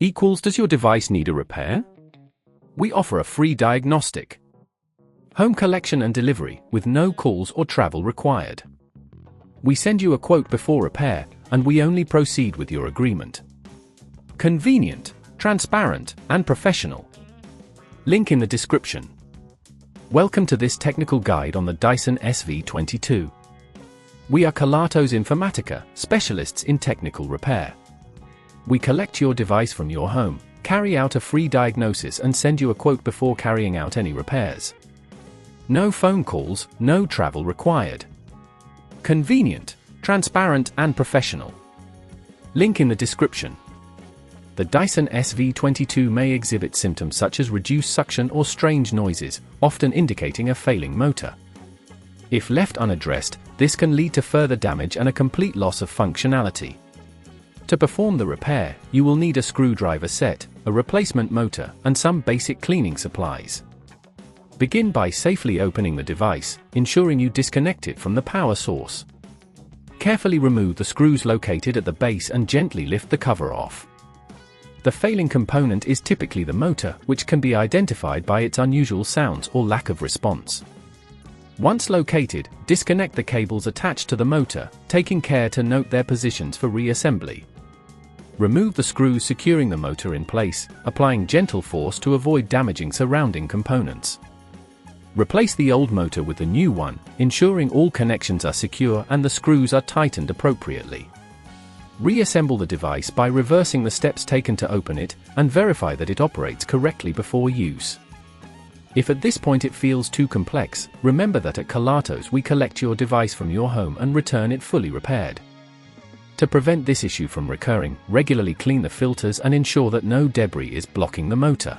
equals does your device need a repair? We offer a free diagnostic. Home collection and delivery with no calls or travel required. We send you a quote before repair, and we only proceed with your agreement. Convenient, transparent, and professional. Link in the description. Welcome to this technical guide on the Dyson SV22. We are Kelatos Informatica, specialists in technical repair. We collect your device from your home, carry out a free diagnosis and send you a quote before carrying out any repairs. No phone calls, no travel required. Convenient, transparent and professional. Link in the description. The Dyson SV22 may exhibit symptoms such as reduced suction or strange noises, often indicating a failing motor. If left unaddressed, this can lead to further damage and a complete loss of functionality. To perform the repair, you will need a screwdriver set, a replacement motor, and some basic cleaning supplies. Begin by safely opening the device, ensuring you disconnect it from the power source. Carefully remove the screws located at the base and gently lift the cover off. The failing component is typically the motor, which can be identified by its unusual sounds or lack of response. Once located, disconnect the cables attached to the motor, taking care to note their positions for reassembly. Remove the screws securing the motor in place, applying gentle force to avoid damaging surrounding components. Replace the old motor with the new one, ensuring all connections are secure and the screws are tightened appropriately. Reassemble the device by reversing the steps taken to open it, and verify that it operates correctly before use. If at this point it feels too complex, remember that at Kelatos we collect your device from your home and return it fully repaired. To prevent this issue from recurring, regularly clean the filters and ensure that no debris is blocking the motor.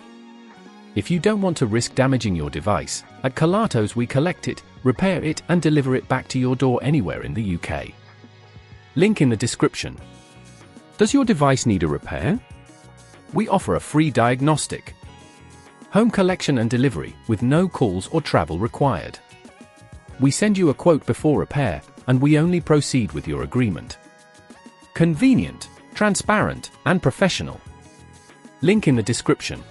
If you don't want to risk damaging your device, at Kelatos we collect it, repair it and deliver it back to your door anywhere in the UK. Link in the description. Does your device need a repair? We offer a free diagnostic. Home collection and delivery with no calls or travel required. We send you a quote before repair, and we only proceed with your agreement. Convenient, transparent, and professional. Link in the description.